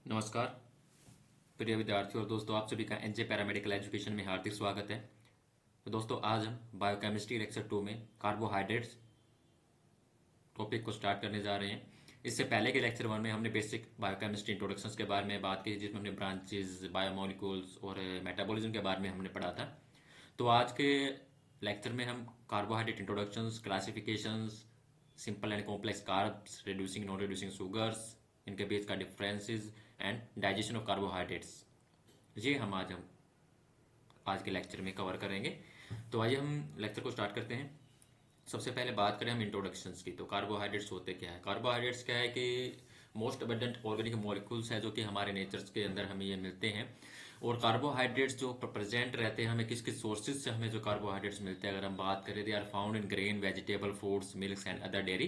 नमस्कार प्रिय विद्यार्थियों और दोस्तों, आप सभी का एनजे पैरामेडिकल एजुकेशन में हार्दिक स्वागत है। तो दोस्तों, आज हम बायोकेमिस्ट्री लेक्चर 2 में कार्बोहाइड्रेट्स टॉपिक को स्टार्ट करने जा रहे हैं। इससे पहले के लेक्चर 1 में हमने बेसिक बायोकेमिस्ट्री इंट्रोडक्शंस के बारे में बात की, जिसमें हमने ब्रांचेस, बायोमोलिक्यूल्स और मेटाबॉलिज्म के बारे में हमने पढ़ा था। तो आज के लेक्चर में हम carbohydrate introductions, classifications, simple and complex carbs, reducing non reducing sugars, इनके बीच का differences and digestion of carbohydrates, ये हम आज के लेक्चर में कवर करेंगे। तो आइए हम लेक्चर को स्टार्ट करते हैं। सबसे पहले बात करें हम इंट्रोडक्शंस की। तो कार्बोहाइड्रेट्स होते क्या है? कार्बोहाइड्रेट्स क्या है कि मोस्ट अबंडेंट ऑर्गेनिक मॉलिक्यूल्स है जो कि हमारे नेचर्स के अंदर हमें ये मिलते हैं। और कार्बोहाइड्रेट्स जो प्रेजेंट रहते हैं, हमें किस किस सोर्सेज से हमें जो कार्बोहाइड्रेट्स मिलते हैं, अगर हम बात करें, they are found in grain, vegetable, fruits, milk and other dairy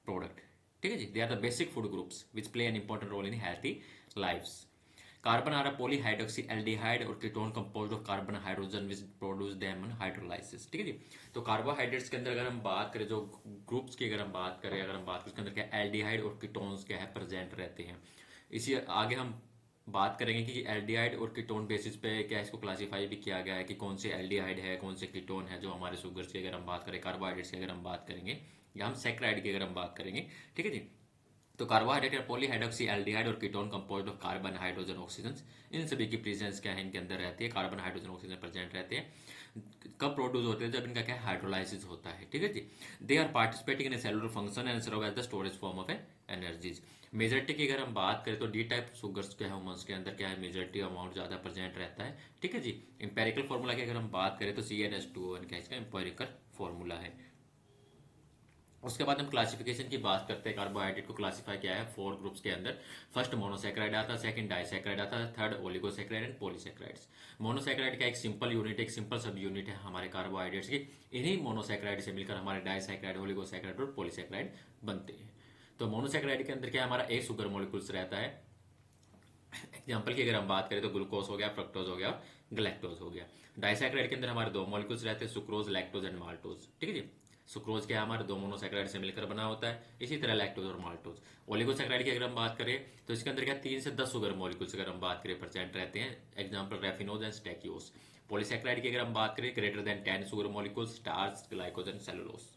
product. ठीक है जी, they are the basic food groups which play an important role in healthy lifes. Carbon are a polyhydroxy aldehyde और ketone composed of carbon hydrogen which produce them on hydrolysis. ठीक है जी। तो carbohydrates के अंदर अगर हम बात करें, जो ग्रुप्स की अगर हम बात करें, उसके अंदर क्या एल्डिहाइड और कीटोन्स क्या है प्रेजेंट रहते हैं। इसी आगे हम बात करेंगे कि एल्डिहाइड और कीटोन बेसिस पे क्या इसको क्लासीफाई भी किया गया है कि कौन से एल्डिहाइड है, कौन से कीटोन है, जो हमारे शुगर्स की अगर हम बात करें, कार्बोहाइड्रेट्स की अगर हम बात करेंगे, या हम सैकराइड की अगर हम बात करेंगे। ठीक है जी। तो कार्बोहाइड्रेट या पॉलीहाइड्रोक्सी एल्डिहाइड और ketone composed of carbon, hydrogen, oxygen, इन सभी की प्रेजेंस क्या है, इनके अंदर रहती है। कार्बन, हाइड्रोजन, ऑक्सीजन प्रेजेंट रहते हैं। कब प्रोड्यूस होते हैं? जब इनका क्या हाइड्रोलाइसिस होता है। ठीक है जी। They are participating in cellular function and serve as the storage form of energies. Majority की अगर हम बात करें तो डी टाइप शुगर्स क्या है, ह्यूमंस के अंदर क्या है, मेजोरिटी अमाउंट ज्यादा प्रेजेंट रहता है। ठीक है जी। इंपेरिकल फॉर्मूला की अगर हम बात करें तो CnH2O क्या इसका इंपेरिकल फॉर्मूला है। उसके बाद हम क्लासिफिकेशन की बात करते हैं। कार्बोहाइड्रेट को क्लासिफाई किया है 4 ग्रुप्स के अंदर। फर्स्ट मोनोसेक्राइड आता है, सेकंड डाइसेक्राइड आता है, third oligosaccharide and polysaccharides. Monosaccharide का एक सिंपल यूनिट, एक सिंपल सब यूनिट है हमारे कार्बोहाइड्रेट्स की। इन्हीं मोनोसेक्राइड से मिलकर हमारे डाइसेक्राइड, ओलिगोसेक्राइड और पॉलीसेक्राइड बनते हैं। तो मोनोसेक्राइड के अंदर क्या हमारा एक शुगर मोलिकुल्स रहता है। एग्जाम्पल की अगर हम बात करें तो ग्लूकोज हो गया, फ्रक्टोज हो गया, गलैक्टोज हो गया। डाइसैक्राइड के अंदर हमारे 2 मॉलिक्यूल्स रहते हैं, सुक्रोज, लैक्टोज एंड माल्टोज। ठीक है जी। सुक्रोज क्या है, हमारे 2 मोनोसैक्राइड से मिलकर बना होता है। इसी तरह लैक्टोज और माल्टोज। ओलिगोसैक्राइड की अगर हम बात करें तो इसके अंदर क्या 3 से 10 शुगर मॉलिक्यूल्स अगर हम बात करें प्रेजेंट रहते हैं। Example raffinose and stachyose. Polysaccharide की अगर हम बात करें, greater than 10 sugar molecules, starch, glycogen and cellulose.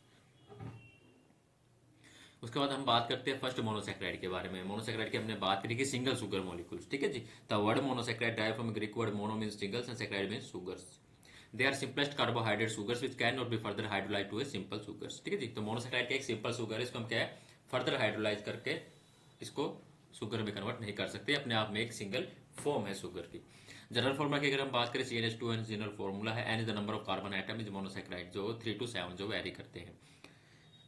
उसके बाद हम बात करते हैं फर्स्ट मोनोसेक्राइड के बारे में। मोनोसेक्राइड की हमने बात करी कि सिंगल शुगर मॉलिक्यूल्स। ठीक है जी। The word monosaccharide derive from Greek word mono means singles and saccharide means sugars. They are simplest carbohydrate sugars which can not be further hydrolyse to a simple sugars. ठीक है जी। तो monosaccharide का एक simple sugar है, इसको हम क्या है फर्दर हाइड्रोलाइज करके इसको शुगर में कन्वर्ट नहीं कर सकते। अपने आप में एक सिंगल फॉर्म है शुगर की। जनरल फॉर्मूला की अगर हम बात करें, CnH2 जनरल फॉर्मूला है। N is the number of carbon atom is monosaccharide, जो 3 to 7 जो वेरी करते हैं।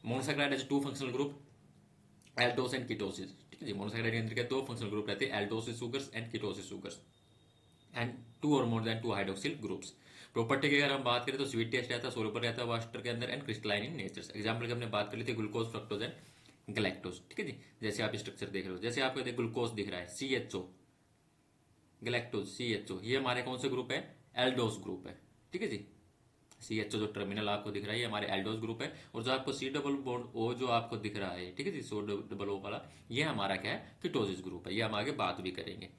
Monosaccharide is 2 functional group, Eldhose and ketosis. ठीक है जी। मोनोसैकराइड के अंदर क्या 2 फंक्शनल ग्रुप रहते हैं, aldoses sugars and ketosis sugars, and 2 और more than 2 hydroxyl groups. Property की अगर हम बात करें तो स्वीट टेस्ट रहता है, सोलुबल रहता है वाटर के अंदर, and crystalline in nature. Example की हमने बात कर ली थी ग्लूकोज, फ्रक्टोज एंड गलैक्टोज। ठीक है जी। जैसे आप स्ट्रक्चर देख रहे हो, जैसे आपको ग्लूकोज दिख रहा है CHO, गलैक्टोज CHO, ये हमारे कौन से ग्रुप है? एल्डोस ग्रुप है। ठीक है जी। CHO जो टर्मिनल आपको दिख रहा है, ये हमारे एल्डोस ग्रुप है। और जो आपको C डबल बॉन्ड O जो आपको दिख रहा है, ठीक है जी, सो डबल O वाला, ये हमारा क्या है? कीटोसिस ग्रुप है। ये हम आगे बात भी करेंगे,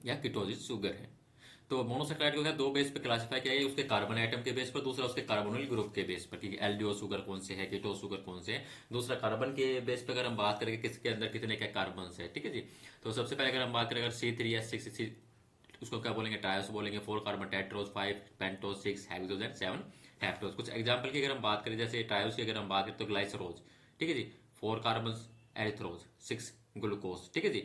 या कीटोसिस शुगर है। तो मोनोसेक्राइड को क्या 2 बेस पे क्लासिफाई किया गया, उसके कार्बन आइटम के बेस पर, दूसरा उसके कार्बोनिल ग्रुप के बेस पर, कि एल्डियो शुगर कौन से है, कीटो शुगर कौन से है। दूसरा कार्बन के बेस पे अगर हम बात करेंगे किसके अंदर कितने क्या कार्बन है। ठीक है जी। तो सबसे पहले अगर हम बात करें, अगर C3H6, उसको क्या बोलेंगे? ट्रायोस बोलेंगे। 4 carbon Tedros, 5 pentose, 6 hexose and 7 हेप्टोस। कुछ एग्जांपल की अगर हम बात करें, जैसे ट्रायोस की अगर हम बात करें तो ग्लाइसरोज। ठीक है जी। 4 कार्बन एरिथ्रोज, 6 ग्लूकोज। ठीक है जी।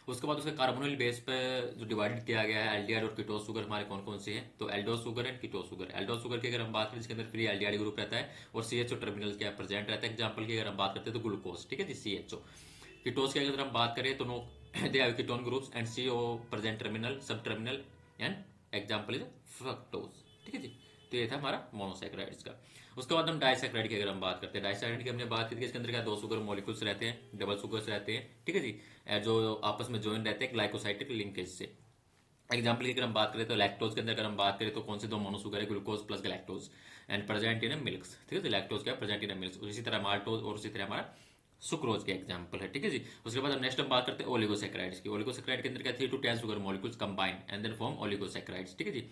उसके बाद उसके कार्बोनिल बेस पे जो डिवाइड किया गया है, एल्डिहाइड और कीटोस शुगर हमारे कौन कौन से हैं? तो Eldhose sugar and ketose sugar. Eldhose sugar की अगर हम बात करें, इसके अंदर फ्री एल्डिहाइड ग्रुप रहता है और CHO टर्मिनल क्या प्रेजेंट रहता है। एग्जांपल की अगर हम बात करते हैं तो ग्लूकोज। ठीक है जी। CHO। कीटोस की अगर हम बात करें तो no they have ketone groups and CO present terminal, sub terminal, and example is fructose. ठीक है जी। तो ये था हमारा मोनोसैक्राइड्स का। उसके बाद हम डाइसैक्राइड की अगर हम बात करते हैं, डाइसैक्राइड की हमने बात की थी, इसके अंदर क्या 2 शुगर मॉलिक्यूल्स रहते हैं, डबल शुगर्स रहते हैं। ठीक है जी। जो आपस में ज्वाइन रहते हैं ग्लाइकोसाइडिक लिंकेज से। एग्जाम्पल की अगर हम बात करें तो लैक्टोज के अंदर अगर हम बात करें तो कौन से 2 मोनोशुगर है? Glucose plus गलैक्टोज, and present in milk. ठीक है। तो लैक्टोज क्या प्रेजेंट इन मिल्क। इसी तरह माल्टोज और उसी तरह हमारा सुक्रोज के एग्जाम्पल है, ठीक है जी। उसके बाद हम नेक्स्ट हम बात करते हैं ओलिगोसेक्राइड्स की। ओलिगोसेक्राइड के अंदर क्या 3 to 10 sugar molecules combine and then form oligosaccharides, ठीक है जी।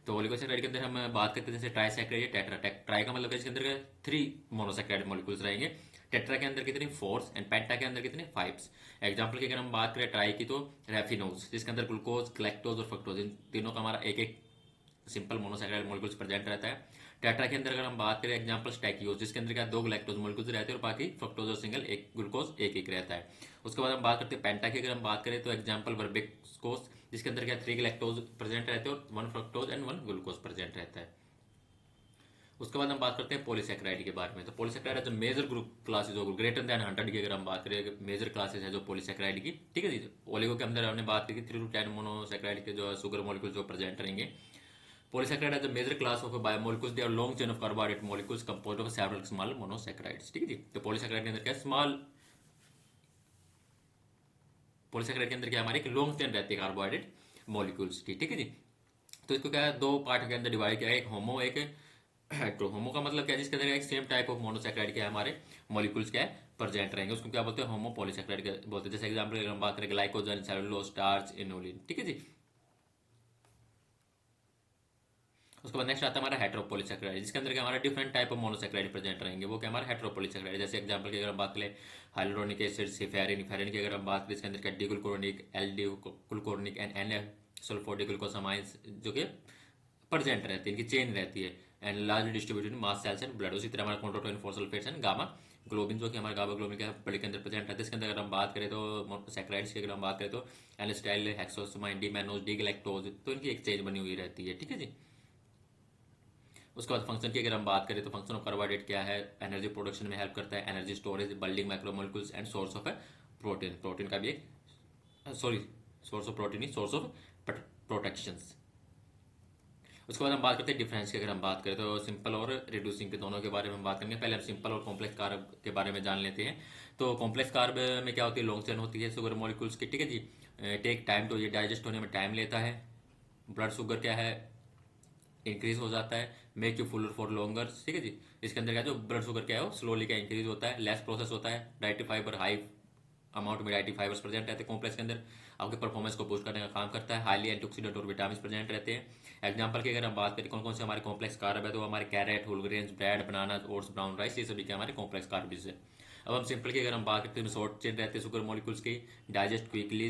तो ओलिगोसेक्राइड के अंदर हम बात करते हैं जैसे ट्राईसेक्राइड या टेट्रा। ट्राई का मतलब है इसके अंदर 3 मोनोसेक्राइड मॉलिक्यूल्स रहेंगे। टेट्रा के अंदर कितने 4 एंड पेंटा के अंदर कितने 5। एग्जाम्पल की अगर हम बात करें ट्राई की तो रेफिनोज, जिसके अंदर ग्लूकोज, ग्लैक्टोज और फ्रक्टोज, इन तीनों का हमारा एक एक सिंपल मोनोसेक्राइड मॉलिक्यूल्स प्रेजेंट रहता है। टेट्रा के अंदर अगर हम बात करें एग्जांपल स्टैकियोज, जिसके अंदर क्या 2 ग्लैक्टोज मॉलिक्यूल्स रहते हैं और बाकी फ्रक्टोज और सिंगल एक ग्लूकोज एक एक रहता है। उसके बाद हम बात करते हैं पेंटा की। अगर हम बात करें तो एग्जांपल वर्बिक्सकोस, जिसके अंदर क्या 3 ग्लैक्टोज प्रेजेंट रहते हैं और 1 फ्रक्टोज एंड 1 ग्लूकोज प्रेजेंट रहता है। उसके बाद हम बात करते हैं पॉलीसेक्राइड के बारे में। तो पॉलीसेक्राइड है जो मेजर ग्रुप क्लासेज हो ग्रेटर देन 100 की अगर हम बात करें मेजर क्लासेज है जो पॉलीसेक्राइड की, ठीक है जी। ओलिगो के अंदर हमने बात की 3 to 10 मोनोसेक्राइड के जो शुगर मॉलिक्यूल जो प्रेजेंट रहेंगे। Polysaccharide is a major class of biomolecules. They are long chain of carbohydrate molecules composed of several small monosaccharides, ठीक है जी। तो पॉलीसेक्राइड के अंदर क्या स्मॉल पॉलीसेक्राइड के अंदर क्या हमारी एक लॉन्ग चेन रहती है कार्बोहाइड्रेट मॉलिक्यूल्स की, ठीक है जी। तो इसको क्या है 2 पार्ट के अंदर डिवाइड किया है, एक होमो एक हेट्रो। होमो का मतलब क्या है जिसके अंदर एक सेम टाइप ऑफ मोनोसेक्राइड क्या है हमारे मॉलिक्यूल्स क्या है प्रेजेंट रहेंगे, उसको क्या बोलते हैं होमो पॉलीसेक्राइड बोलते हैं। जैसे एग्जांपल अगर हम बात करें ग्लाइकोजन, सेलुलोज, स्टार्च, इनोलिन, ठीक है जी। उसके बाद नेक्स्ट आता है हमारा हेट्रोपोलीसेक्राइड, जिसके अंदर क्या हमारा different type of monosaccharide present रहेंगे, वो क्या हमारा हेट्रोपोलीसेक्राइड। जैसे एग्जांपल की अगर हम बात करें हाइलोरोनिक एसिड, सिफेरिन, फेरिन की अगर हम बात करें इसके अंदर क्या D gluconic, L D gluconic and N sulphodic glucosamines जो कि प्रेजेंट रहती है, इनकी चेन रहती है and large distributed mass cells and blood. उसी तरह हमारा chondroitin phosphates and gamma globin जो कि हमारे गामा ग्लोबिन के ब्लड के अंदर प्रेजेंट रहता है। इसके अंदर अगर हम बात करें तो सेक्राइड्स की अगर हम बात करें तो एलिस्टाइल, हेक्सोसामाइन, डी मैनोज, डी गैलेक्टोज, तो इनकी एक चेन बनी हुई रहती है, ठीक है जी। उसके बाद फंक्शन की अगर हम बात करें तो फंक्शन ऑफ कार्बोहाइड्रेट क्या है, एनर्जी प्रोडक्शन में हेल्प करता है, energy storage, building micromolecules and source of protein. Protein का भी एक sorry source of protein he source of protections. उसके बाद हम बात करते हैं डिफरेंस की। अगर हम बात करें तो सिंपल और रिड्यूसिंग के दोनों के बारे में हम बात करेंगे। पहले हम सिंपल और कॉम्प्लेक्स कार्ब के बारे में जान लेते हैं। तो कॉम्प्लेक्स कार्ब में क्या होती है लॉन्ग चेन होती है शुगर मॉलिक्यूल्स की, ठीक है जी। टेक टाइम, तो ये डाइजेस्ट होने में टाइम लेता है। ब्लड शुगर क्या है इंक्रीज हो जाता है, make you Fuller for longer, ठीक है जी। इसके अंदर क्या जो ब्लड शुगर क्या है वो स्लोली क्या इंक्रीज होता है, लेस प्रोसेस होता है, डाइटरी फाइबर हाई अमाउंट में डाइटरी फाइबर्स प्रेजेंट रहते हैं कॉम्प्लेक्स के अंदर, आपके परफॉर्मेंस को बूस्ट करने का काम करता है। हाईली एंटीऑक्सीडेंट और विटामिन प्रेजेंट रहते हैं। एग्जांपल की अगर हम बात करें कौन कौन से हमारे कॉम्प्लेक्स कार्ब है तो हमारे कैरेट, होल ग्रेन्स, ब्रेड, बनाना, ओट्स, ब्राउन राइस, ये सभी के हमारे कॉम्प्लेक्स कार्ब्स है। अब हम सिंपल की अगर हम बात करते हैं शॉर्ट चेन रहते हैं शुगर मॉलिक्यूल्स की, डाइजेस्ट क्विकली,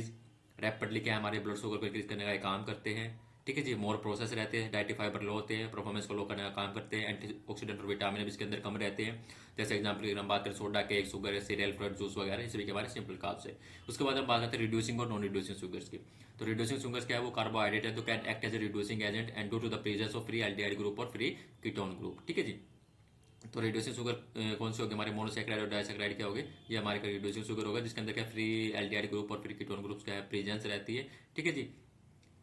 रैपिडली क्या हमारे ब्लड शुगर को इंक्रीज करने का काम करते हैं, ठीक है जी। मोर प्रोसेस रहते हैं, डाइटरी फाइबर लो होते हैं, परफॉर्मेंस को लो करने का काम करते हैं, एंटीऑक्सीडेंट और विटामिन भी इसके अंदर कम रहते हैं। जैसे एग्जांपल की हम बात करें soda cake, sugar, serial, fruit juice वगैरह, ये सभी के हमारे सिंपल कार्ब्स है। उसके बाद हम बात करते हैं रिड्यूसिंग और नॉन रिड्यूसिंग शुगर्स की। तो रिड्यूसिंग शुगर्स क्या है वो कार्बोहाइड्रेट है तो can act as a reducing agent and due to the presence of free aldehyde group और फ्री कीटोन ग्रुप, ठीक है जी। तो रिड्यूसिंग शुगर कौन से होगी हमारे मोनोसेक्राइड और डाइसेक्राइड क्या होगी, ये हमारे रिड्यूसिंग शुगर होगा जिसके अंदर क्या फ्री एल्डिहाइड ग्रुप और फ्री कीटोन ग्रुप्स क्या है प्रेजेंस रहती है, ठीक है जी।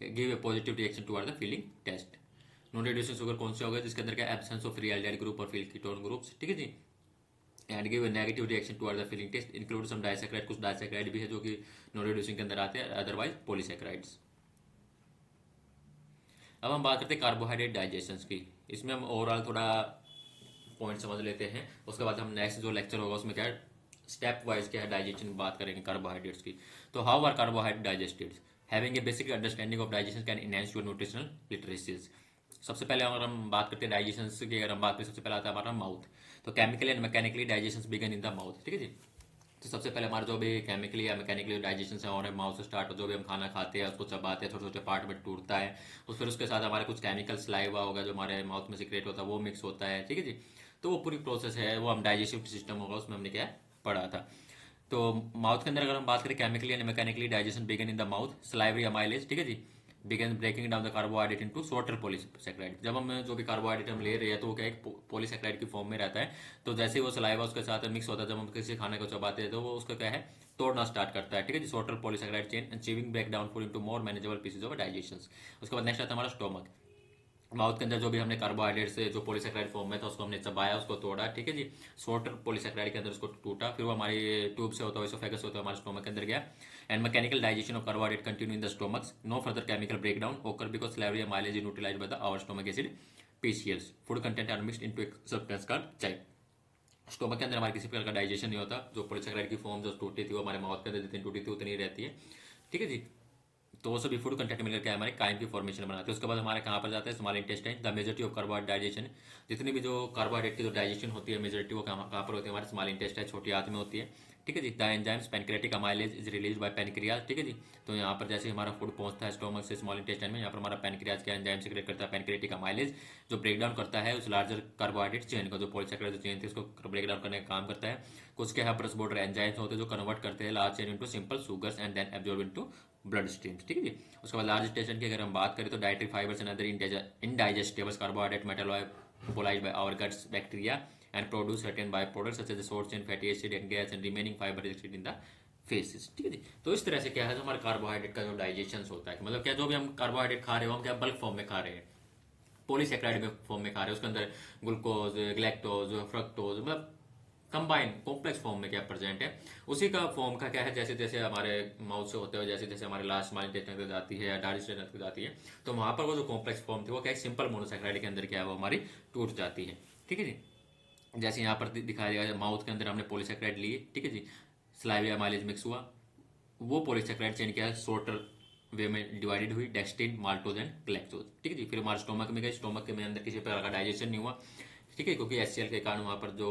Give a positive reaction toward the Fehling test. Non reducing sugar कौन से होगा जिसके अंदर क्या absence of free aldehyde group और फ्री कीटोन ग्रुप्स, ठीक है जी। And give a negative reaction toward the Fehling test, include some disaccharide, कुछ डाइसेक्राइड भी है जो कि नॉन रिड्यूसिंग के अंदर आते हैं, अदरवाइज पॉलीसेक्राइड्स। अब हम बात करते हैं कार्बोहाइड्रेट डाइजेशन की। इसमें हम ओवरऑल थोड़ा पॉइंट समझ लेते हैं, उसके बाद हम नेक्स्ट जो लेक्चर होगा उसमें क्या है स्टेप वाइज क्या है डाइजेशन बात करेंगे कार्बोहाइड्रेट्स की। तो how are carbohydrate digested, having a basic understanding of digestion can enhance your nutritional literacies. सबसे पहले अगर हम बात करते हैं डाइजेशन की, अगर हम बात करें सबसे पहले आता है हमारा माउथ। तो chemically and mechanically digestion begin in the mouth, ठीक है जी। तो सबसे पहले हमारा जो भी केमिकली या मैकेनिकली डाइजेशन है और माउथ से स्टार्ट हो, जो भी हम खाना खाते हैं उसको चबाते हैं छोटे छोटे पार्ट में टूटता है, फिर उसके साथ हमारे कुछ केमिकल स्लाइवा होगा जो हमारे माउथ में सिक्रेट होता है वो मिक्स होता है, ठीक है जी। तो वो पूरी प्रोसेस है वो हम डाइजेस्टिव सिस्टम होगा उसमें हमने क्या पढ़ा था। तो माउथ के अंदर अगर हम बात करें chemically and mechanically digestion begin in the mouth, salivary amylase, ठीक है जी, began breaking down the carbohydrate into shorter polysaccharide. जब हम जो भी कार्बोहाइड्रेट हम ले रहे हैं तो वो क्या एक पॉलीसेक्राइड की फॉर्म में रहता है। तो जैसे ही वो सलाइवा उसके साथ मिक्स होता है जब हम किसी खाने को चबाते हैं तो वो उसका क्या है तोड़ना स्टार्ट करता है, ठीक है जी, shorter polysaccharide chain achieving break down food into more manageable pieces of digestion. उसके बाद नेक्स्ट आता है हमारा स्टोमक। माउथ के अंदर जो भी हमने कार्बोहाइड्रेट से जो पॉलीसेक्राइड फॉर्म में था उसको हमने चबाया उसको तोड़ा, ठीक है जी, शॉर्टर पॉलीसेक्राइड के अंदर उसको टूटा, फिर वो हमारी ट्यूब से होता है इसोफेगस होता है हमारे स्टोमक के अंदर गया। And mechanical digestion of carbohydrate continue in the stomachs, no further chemical break down occur because salivary amylase is utilised by the our stomach acid PCLs, food content are mixed into एक substance called chyme. Stomach के अंदर हमारे किसी प्रकार का digestion नहीं होता। जो पॉलीसेकेराइड की फॉर्म जो टूटी थी वो हमारे माउथ के अंदर जितनी टूटी थी उतनी ही रहती है। ठीक है जी। तो वो सभी फूड कंटेंट मिलकर क्या है, हमारे काइम की फॉर्मेशन बनाते हैं। उसके बाद हमारे कहाँ पर जाता है, small intestine. The majority of carbohydrate digestion, जितनी भी जो कार्बोहाइड्रेट की जो डाइजेशन होती है मेजोरिटी वो कहाँ पर होती है, हमारे स्मॉल इंटेस्टाइन, छोटी आंत में होती है। ठीक है जी। The enzymes pancreatic amylase is release by pancreas. ठीक है जी। तो यहाँ पर जैसे हमारा फूड पहुंचता है स्टोमक से स्मॉल इंटेस्टाइन में, यहाँ पर हमारा पैनक्रियाज के एंजाइम सीक्रेट करता है पैनक्रियाटिक अमाइलेज, जो ब्रेक डाउन करता है उस लार्जर कार्बोहाइड्रेट चेन को, जो पॉलीसेकेराइड चेन थी उसको ब्रेक डाउन करने का काम करता है। कुछ क्या है ब्रस बॉर्डर एंजाइम्स होते हैं जो कन्वर्ट करते हैं large chain into simple sugars and then absorb into blood streams. ठीक है जी। उसके बाद लार्ज इंटेस्टाइन की अगर हम बात करें तो dietary fibres and other indigestibles carbohydrate metabolised by our guts bacteria and produce certain by products such as short chain fatty acid and gas and remaining fibre is in the faeces. ठीक है जी। तो इस तरह से क्या है, जो हमारे कार्बोहाइड्रेट का जो डाइजेशन होता है, मतलब क्या जो भी हम कार्बोहाइड्रेट खा रहे हो हम क्या बल्क फॉर्म में खा रहे हैं, पॉलीसेकेराइड में फॉर्म में खा रहे हैं, उसके अंदर ग्लूकोज, ग्लैक्टोज, फ्रक्टोज, मतलब कंबाइन कॉम्प्लेक्स फॉर्म में क्या प्रेजेंट है। उसी का फॉर्म का क्या है, जैसे जैसे हमारे माउथ से होते हुए जैसे जैसे हमारे लास्ट माइल इंटेस्टाइन तक जाती है या डाइजेस्टाइन तक जाती है, तो वहां पर वो जो कॉम्प्लेक्स फॉर्म थी वो क्या सिंपल मोनोसेकेराइड के अंदर क्या है वो हमारी टूट जाती है। ठीक है जी। जैसे यहाँ पर दिखाया गया माउथ के अंदर हमने पॉलीसेकेराइड लिए। ठीक है जी। सलाइवा माइलेज मिक्स हुआ, वो पॉलीसेकेराइड चेन क्या है शॉर्टर वे में डिवाइडेड हुई, डेक्स्ट्रिन, माल्टोज एंड ग्लैक्टोज। ठीक है जी। फिर हमारे स्टोमक में गए, स्टोमक के में अंदर किसी प्रकार का डाइजेशन नहीं हुआ। ठीक है, क्योंकि एचसीएल के कारण वहां पर जो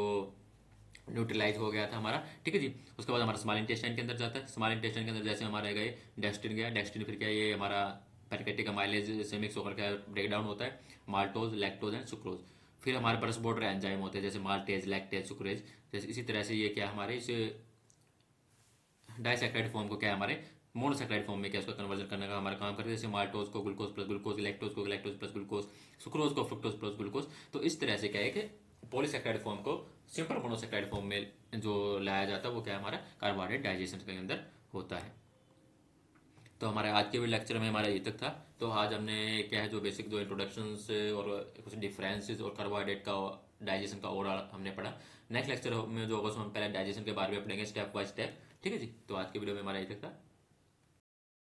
न्यूट्रलाइज हो गया था हमारा। ठीक है जी। उसके बाद हमारा स्मॉल इंटेस्टाइन के अंदर जाता है। स्मॉल इंटेस्टाइन के अंदर जैसे हमारे गए डेक्स्ट्रिन गया, डेक्स्ट्रिन फिर क्या ये हमारा पैनक्रियाटिक अमाइलेज से मिक्स होकर क्या ब्रेक डाउन होता है, माल्टोज, लैक्टोज एंड सुक्रोज। फिर हमारे ब्रश बॉर्डर एंजाइम होते हैं जैसे माल्टेज, लैक्टेज, सुक्रेज। जैसे इसी तरह से ये क्या हमारे इस डाइसेक्राइड फॉर्म को क्या है हमारे मोनोसेक्राइड फॉर्म में क्या उसका कन्वर्जन करने का हमारा काम करते हैं, जैसे माल्टोज को ग्लूकोज प्लस ग्लूकोज, लैक्टोज को लैक्टोज प्लस ग्लूकोज, सुक्रोज को फ्रुक्टोज प्लस ग्लूकोज। तो इस तरह से क्या है कि पॉलीसेक्राइड फॉर्म को सिंपल मोनोसेक्राइड फॉर्म में जो लाया जाता है वो क्या है हमारा कार्बोहाइड्रेट डाइजेशन के अंदर होता है। तो हमारे आज के भी लेक्चर में हमारा ये तक था। तो आज हमने क्या है जो बेसिक जो इंट्रोडक्शन और कुछ डिफरेंसेस और कार्बोहाइड्रेट का डाइजेशन का ओवरऑल हमने पढ़ा। नेक्स्ट लेक्चर में जो होगा उसमें हम पहले डाइजेशन के बारे में पढ़ेंगे स्टेप बाय स्टेप। ठीक है जी। तो आज के वीडियो में हमारा ये तक था।